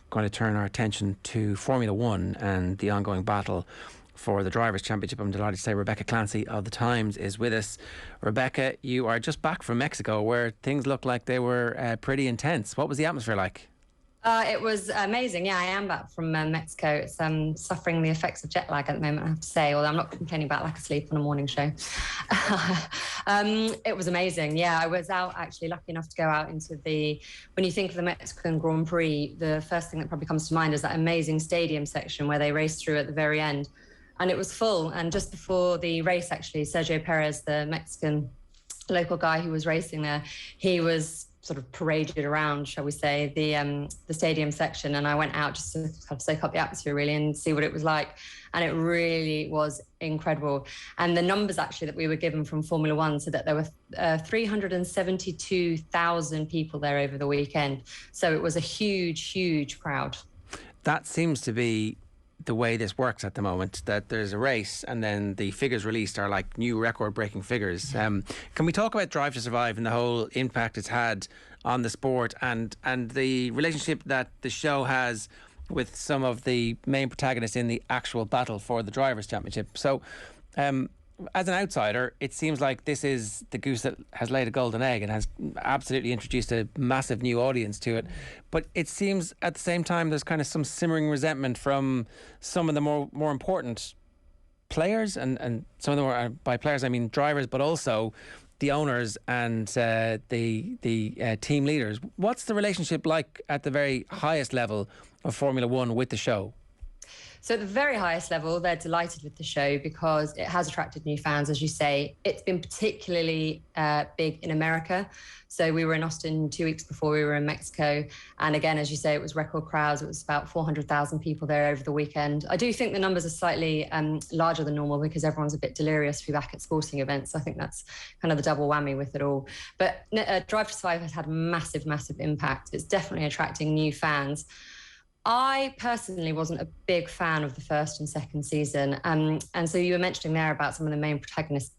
going to turn our attention to Formula One and the ongoing battle for the Drivers' Championship. I'm delighted to say Rebecca Clancy of The Times is with us. Rebecca, you are just back from Mexico, where things looked like they were pretty intense. What was the atmosphere like? It was amazing. Yeah, I am back from Mexico. It's suffering the effects of jet lag at the moment, I have to say, although I'm not complaining about lack of sleep on a morning show. It was amazing. Yeah, I was out, actually lucky enough to go out into when you think of the Mexican Grand Prix, the first thing that probably comes to mind is that amazing stadium section where they race through at the very end. And it was full. And just before the race, actually, Sergio Perez, the Mexican local guy who was racing there, he was sort of paraded around, shall we say, the stadium section, and I went out just to kind of soak up the atmosphere really and see what it was like, and it really was incredible. And the numbers actually that we were given from Formula One said that there were 372,000 people there over the weekend, so it was a huge crowd. That seems to be the way this works at the moment, that there's a race and then the figures released are like new record-breaking figures. Can we talk about Drive to Survive and the whole impact it's had on the sport and the relationship that the show has with some of the main protagonists in the actual battle for the Drivers' Championship? So as an outsider, it seems like this is the goose that has laid a golden egg and has absolutely introduced a massive new audience to it. But it seems at the same time there's kind of some simmering resentment from some of the more important players, and some of them are, by players I mean drivers, but also the owners and the team leaders. What's the relationship like at the very highest level of Formula One with the show? So at the very highest level, they're delighted with the show because it has attracted new fans, as you say. It's been particularly big in America. So we were in Austin 2 weeks before we were in Mexico. And again, as you say, it was record crowds. It was about 400,000 people there over the weekend. I do think the numbers are slightly larger than normal because everyone's a bit delirious to be back at sporting events. I think that's kind of the double whammy with it all. But Drive to Survive has had massive impact. It's definitely attracting new fans. I personally wasn't a big fan of the first and second season. And so you were mentioning there about some of the main protagonists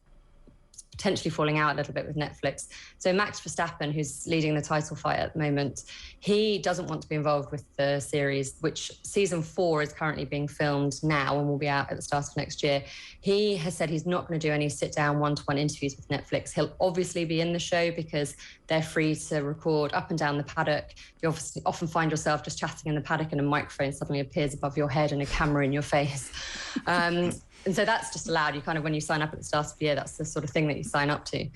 potentially falling out a little bit with Netflix. So Max Verstappen, who's leading the title fight at the moment, he doesn't want to be involved with the series, which season 4 is currently being filmed now and will be out at the start of next year. He has said he's not going to do any sit-down one-to-one interviews with Netflix. He'll obviously be in the show because they're free to record up and down the paddock. You obviously often find yourself just chatting in the paddock and a microphone suddenly appears above your head and a camera in your face. And so that's just allowed. You kind of, when you sign up at the start of the year, that's the sort of thing that you sign up to.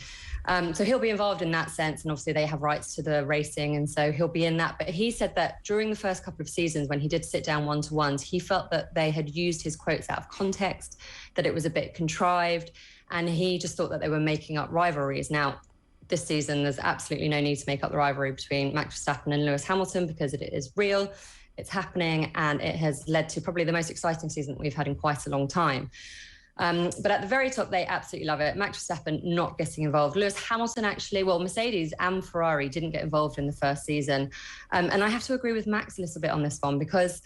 So he'll be involved in that sense. And obviously they have rights to the racing. And so he'll be in that. But he said that during the first couple of seasons, when he did sit down one-to-ones, he felt that they had used his quotes out of context, that it was a bit contrived. And he just thought that they were making up rivalries. Now, this season, there's absolutely no need to make up the rivalry between Max Verstappen and Lewis Hamilton because it is real. It's happening, and it has led to probably the most exciting season that we've had in quite a long time. But at the very top, they absolutely love it. Max Verstappen not getting involved. Lewis Hamilton, actually, well, Mercedes and Ferrari didn't get involved in the first season. And I have to agree with Max a little bit on this one because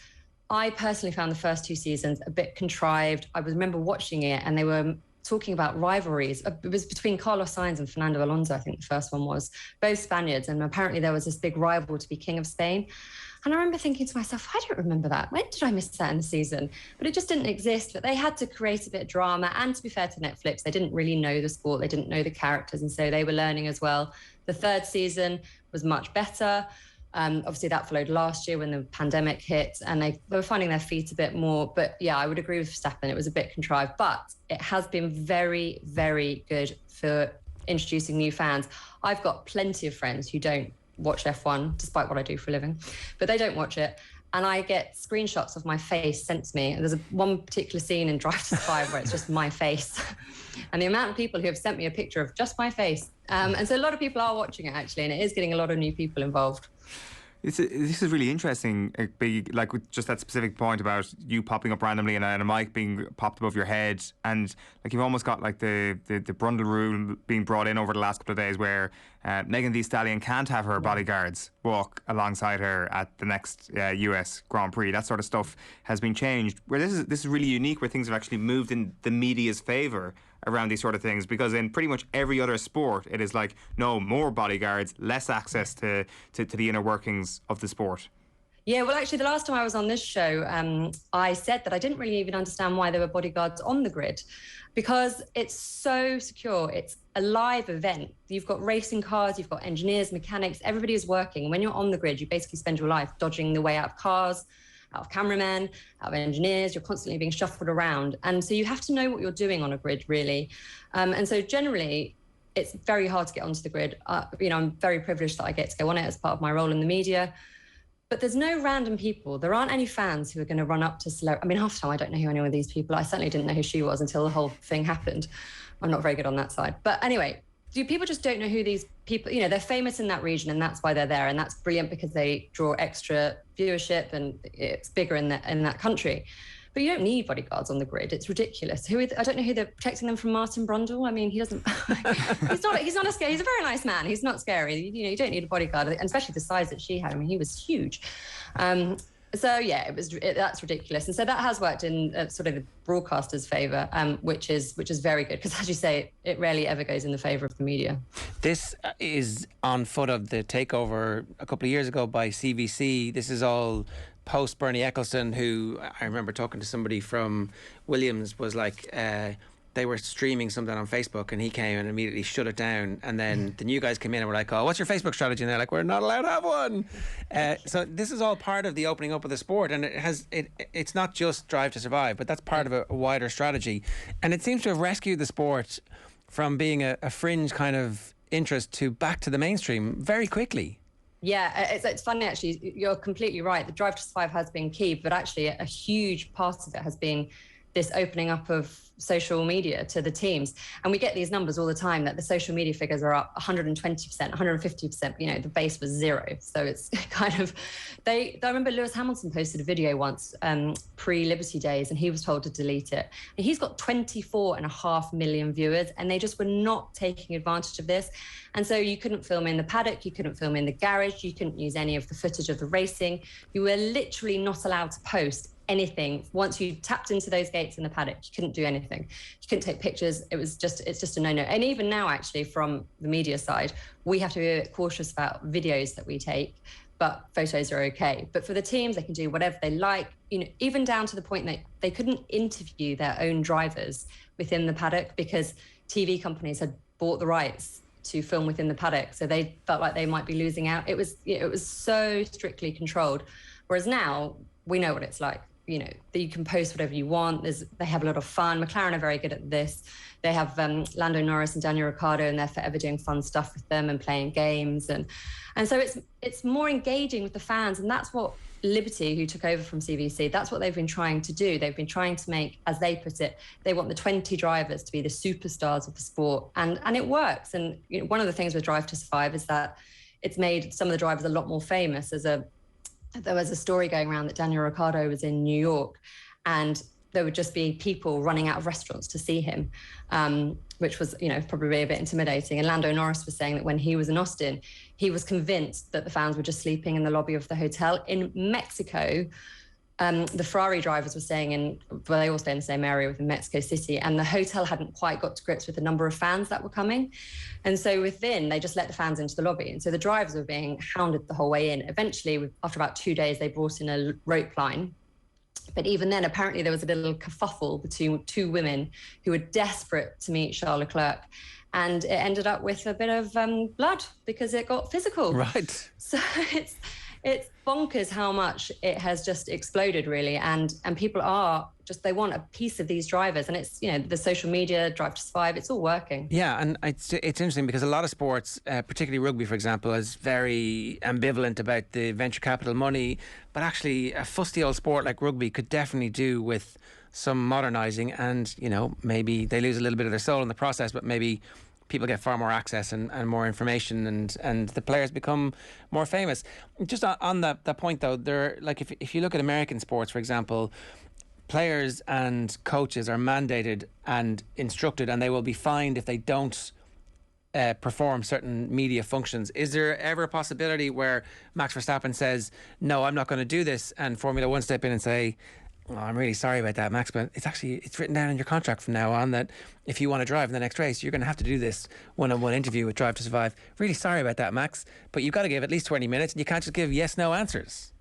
I personally found the first 2 seasons a bit contrived. I remember watching it, and they were talking about rivalries. It was between Carlos Sainz and Fernando Alonso, I think the first one was, both Spaniards, and apparently there was this big rival to be king of Spain. And I remember thinking to myself, I don't remember that. When did I miss that in the season? But it just didn't exist. But they had to create a bit of drama. And to be fair to Netflix, they didn't really know the sport. They didn't know the characters. And so they were learning as well. The third season was much better. Obviously, that followed last year when the pandemic hit. And they were finding their feet a bit more. But yeah, I would agree with Verstappen. It was a bit contrived. But it has been very, very good for introducing new fans. I've got plenty of friends who don't watch F1, despite what I do for a living, but they don't watch it. And I get screenshots of my face sent to me. And there's one particular scene in Drive to Survive where it's just my face. And the amount of people who have sent me a picture of just my face. And so a lot of people are watching it, actually, and it is getting a lot of new people involved. This is really interesting, like with just that specific point about you popping up randomly and a mic being popped above your head, and like you've almost got like the Brundle rule being brought in over the last couple of days where Megan Thee Stallion can't have her bodyguards walk alongside her at the next US Grand Prix. That sort of stuff has been changed. Where this is really unique, where things have actually moved in the media's favour around these sort of things, because in pretty much every other sport it is like, no, more bodyguards, less access to the inner workings of the sport. Yeah, well, actually, the last time I was on this show, I said that I didn't really even understand why there were bodyguards on the grid, because it's so secure. It's a live event. You've got racing cars, you've got engineers, mechanics, everybody is working. When you're on the grid, you basically spend your life dodging the way out of cars, out of cameramen, out of engineers. You're constantly being shuffled around. And so you have to know what you're doing on a grid, really. And so generally, it's very hard to get onto the grid. I'm very privileged that I get to go on it as part of my role in the media. But there's no random people. There aren't any fans who are going to run up to celebrity. I mean, half the time I don't know who any of these people are. I certainly didn't know who she was until the whole thing happened. I'm not very good on that side. But anyway, people just don't know who these people, they're famous in that region and that's why they're there. And that's brilliant because they draw extra viewership and it's bigger in that country. But you don't need bodyguards on the grid. It's ridiculous. I don't know who they're protecting them from. Martin Brundle. I mean, he doesn't. He's not a scary. He's a very nice man. He's not scary. You don't need a bodyguard, and especially the size that she had. I mean, he was huge. So yeah, that's ridiculous. And so that has worked in sort of the broadcaster's favour, which is very good because, as you say, it rarely ever goes in the favour of the media. This is on foot of the takeover a couple of years ago by CVC. This is all post Bernie Ecclestone, who I remember talking to somebody from Williams, was like they were streaming something on Facebook and he came and immediately shut it down, and then the new guys came in and were like, oh, what's your Facebook strategy? And they're like, we're not allowed to have one. So this is all part of the opening up of the sport, and it's not just Drive to Survive, but that's part of a wider strategy, and it seems to have rescued the sport from being a fringe kind of interest to back to the mainstream very quickly. Yeah, it's funny, actually. You're completely right. The Drive to Survive has been key, but actually a huge part of it has been this opening up of social media to the teams. And we get these numbers all the time that the social media figures are up 120%, 150%. The base was 0. So it's kind of, I remember Lewis Hamilton posted a video once pre-Liberty Days and he was told to delete it. And he's got 24.5 million viewers and they just were not taking advantage of this. And so you couldn't film in the paddock, you couldn't film in the garage, you couldn't use any of the footage of the racing. You were literally not allowed to post anything. Once you tapped into those gates in the paddock, you couldn't do anything. You couldn't take pictures. It's just a no-no. And even now, actually, from the media side, we have to be a bit cautious about videos that we take, but photos are okay. But for the teams, they can do whatever they like, even down to the point that they couldn't interview their own drivers within the paddock because TV companies had bought the rights to film within the paddock. So they felt like they might be losing out. It was so strictly controlled. Whereas now we know what it's like. That you can post whatever you want. They have a lot of fun. McLaren are very good at this. They have Lando Norris and Daniel Ricciardo, and they're forever doing fun stuff with them and playing games. And so it's more engaging with the fans. And that's what Liberty, who took over from CVC, that's what they've been trying to do. They've been trying to make, as they put it, they want the 20 drivers to be the superstars of the sport. And it works. And one of the things with Drive to Survive is that it's made some of the drivers a lot more famous. There was a story going around that Daniel Ricciardo was in New York and there would just be people running out of restaurants to see him, which was, probably a bit intimidating. And Lando Norris was saying that when he was in Austin, he was convinced that the fans were just sleeping in the lobby of the hotel. In Mexico, the Ferrari drivers were staying they all stay in the same area within Mexico City, and the hotel hadn't quite got to grips with the number of fans that were coming. And so they just let the fans into the lobby. And so the drivers were being hounded the whole way in. Eventually, after about 2 days, they brought in a rope line. But even then, apparently there was a little kerfuffle between two women who were desperate to meet Charles Leclerc. And it ended up with a bit of blood because it got physical. Right. So it's bonkers how much it has just exploded, really. And people they want a piece of these drivers. And it's, the social media, Drive to Survive, it's all working. Yeah, and it's interesting because a lot of sports, particularly rugby, for example, is very ambivalent about the venture capital money. But actually, a fusty old sport like rugby could definitely do with some modernising, and, maybe they lose a little bit of their soul in the process, but maybe people get far more access and more information, and the players become more famous. Just on that point, though, if you look at American sports, for example, players and coaches are mandated and instructed, and they will be fined if they don't perform certain media functions. Is there ever a possibility where Max Verstappen says, no, I'm not going to do this, and Formula One step in and say, oh, I'm really sorry about that, Max, but it's written down in your contract from now on that if you want to drive in the next race, you're going to have to do this one-on-one interview with Drive to Survive. Really sorry about that, Max, but you've got to give at least 20 minutes and you can't just give yes/no answers.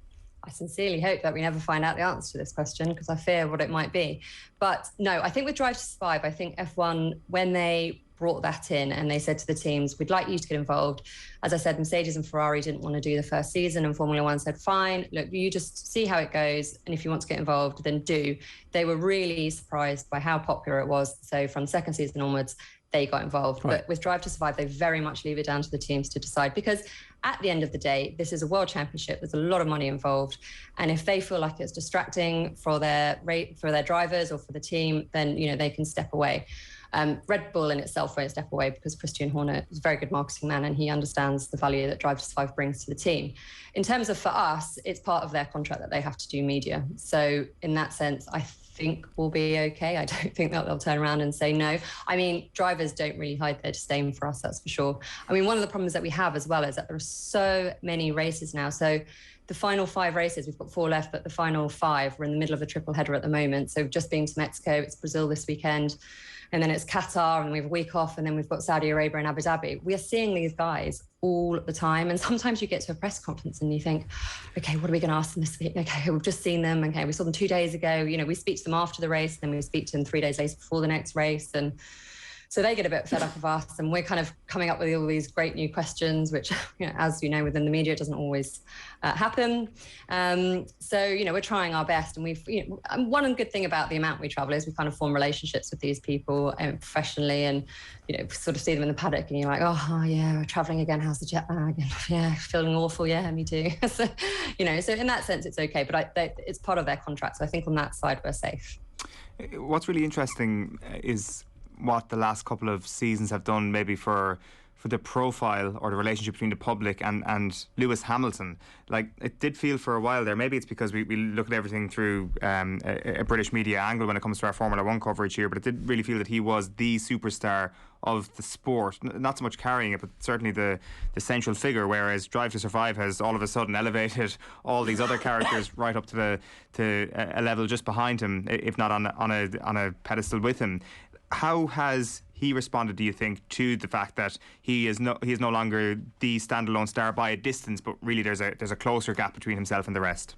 I sincerely hope that we never find out the answer to this question, because I fear what it might be. But no, I think with Drive to Survive, I think F1, when they brought that in and they said to the teams, we'd like you to get involved. As I said, Mercedes and Ferrari didn't want to do the first season, and Formula One said, fine, look, you just see how it goes, and if you want to get involved, then do. They were really surprised by how popular it was. So from the second season onwards, they got involved. Right. But with Drive to Survive, they very much leave it down to the teams to decide, because at the end of the day, this is a world championship. There's a lot of money involved. And if they feel like it's distracting for their drivers or for the team, then, they can step away. Red Bull in itself won't step away, because Christian Horner is a very good marketing man and he understands the value that Drive to Survive brings to the team. In terms of for us, it's part of their contract that they have to do media. So in that sense, I think we'll be okay. I don't think that they'll turn around and say no. I mean, drivers don't really hide their disdain for us, that's for sure. I mean, one of the problems that we have as well is that there are so many races now. So the final 5 races, we've got 4 left, but the final 5, we're in the middle of a triple header at the moment. So just been to Mexico, it's Brazil this weekend, and then it's Qatar, and we have a week off, and then we've got Saudi Arabia and Abu Dhabi. We are seeing these guys all the time, and sometimes you get to a press conference and you think, okay, what are we going to ask them this week? Okay, we've just seen them. Okay, we saw them 2 days ago. We speak to them after the race, and then we speak to them 3 days later before the next race, and so they get a bit fed up of us, and we're kind of coming up with all these great new questions, which, as you know, within the media, it doesn't always happen. So, we're trying our best. And we've, one good thing about the amount we travel is we kind of form relationships with these people professionally, and, sort of see them in the paddock and you're like, oh yeah, we're traveling again. How's the jet lag? Yeah, feeling awful. Yeah, me too. So, so in that sense, it's okay. But it's part of their contract. So I think on that side, we're safe. What's really interesting is what the last couple of seasons have done maybe for the profile or the relationship between the public and Lewis Hamilton. Like, it did feel for a while there, maybe it's because we look at everything through a British media angle when it comes to our Formula One coverage here, but it did really feel that he was the superstar of the sport, not so much carrying it, but certainly the central figure, whereas Drive to Survive has all of a sudden elevated all these other characters right up to a level just behind him, if not on a pedestal with him. How has he responded, do you think, to the fact that he is no longer the standalone star by a distance, but really there's a closer gap between himself and the rest?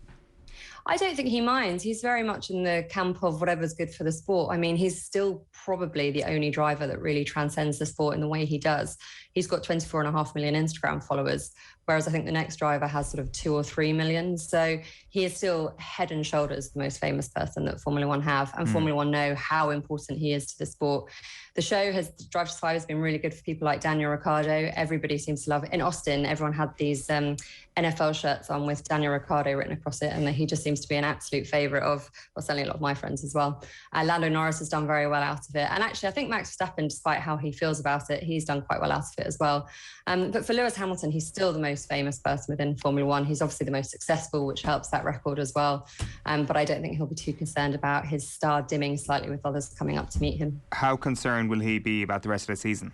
I don't think he minds. He's very much in the camp of whatever's good for the sport. I mean, he's still probably the only driver that really transcends the sport in the way he does. He's got 24.5 million Instagram followers, whereas I think the next driver has sort of 2 or 3 million. So he is still head and shoulders the most famous person that Formula One have, and Formula One know how important he is to the sport. The show Drive to Survive has been really good for people like Daniel Ricciardo. Everybody seems to love it. In Austin, everyone had these NFL shirts on with Daniel Ricciardo written across it, and he just seems to be an absolute favourite of, well, certainly a lot of my friends as well. Lando Norris has done very well out of it. And actually, I think Max Verstappen, despite how he feels about it, he's done quite well out of it as well. But for Lewis Hamilton, he's still the most famous person within Formula One. He's obviously the most successful, which helps that record as well. But I don't think he'll be too concerned about his star dimming slightly with others coming up to meet him. How concerned will he be about the rest of the season?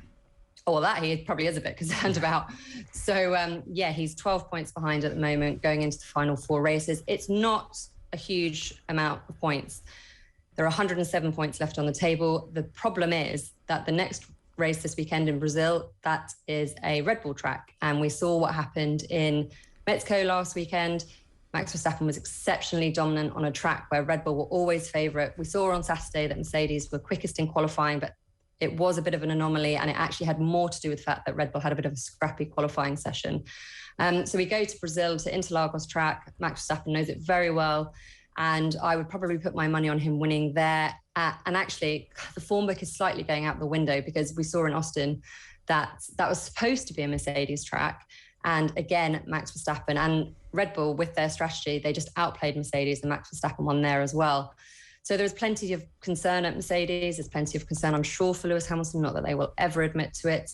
Oh, well, that he probably is a bit concerned about. So, he's 12 points behind at the moment going into the final 4 races. It's not a huge amount of points. There are 107 points left on the table. The problem is that the next race this weekend in Brazil, that is a Red Bull track. And we saw what happened in Mexico last weekend. Max Verstappen was exceptionally dominant on a track where Red Bull were always favourite. We saw on Saturday that Mercedes were quickest in qualifying, but it was a bit of an anomaly, and it actually had more to do with the fact that Red Bull had a bit of a scrappy qualifying session. So we go to Brazil, to Interlagos track. Max Verstappen knows it very well, and I would probably put my money on him winning there. And actually, the form book is slightly going out the window, because we saw in Austin that was supposed to be a Mercedes track. And again, Max Verstappen and Red Bull, with their strategy, they just outplayed Mercedes, and Max Verstappen won there as well. So there's plenty of concern at Mercedes. There's plenty of concern, I'm sure, for Lewis Hamilton, not that they will ever admit to it.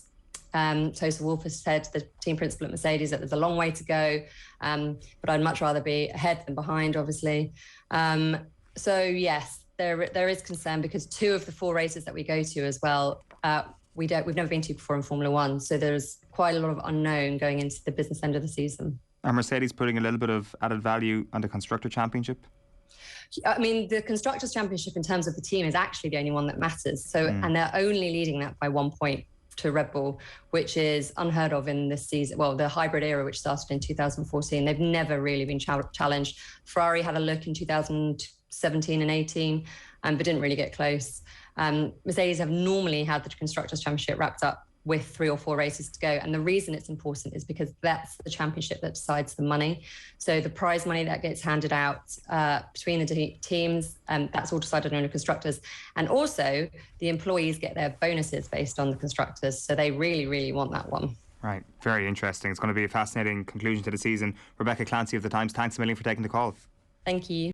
Toto Wolff has said, the team principal at Mercedes, that there's a long way to go, but I'd much rather be ahead than behind, obviously. So yes, there is concern, because 2 of the 4 races that we go to as well, we've never been to before in Formula One. So there's quite a lot of unknown going into the business end of the season. Are Mercedes putting a little bit of added value on the Constructor Championship? I mean, the Constructors' Championship in terms of the team is actually the only one that matters. So, and they're only leading that by 1 point. to Red Bull, which is unheard of in this season. Well, the hybrid era, which started in 2014, they've never really been challenged. Ferrari had a look in 2017 and 18, but didn't really get close. Mercedes have normally had the Constructors' Championship wrapped up with 3 or 4 races to go. And the reason it's important is because that's the championship that decides the money. So the prize money that gets handed out between the teams, that's all decided on the constructors. And also the employees get their bonuses based on the constructors. So they really, really want that one. Right. Very interesting. It's going to be a fascinating conclusion to the season. Rebecca Clancy of The Times, thanks a million for taking the call. Thank you.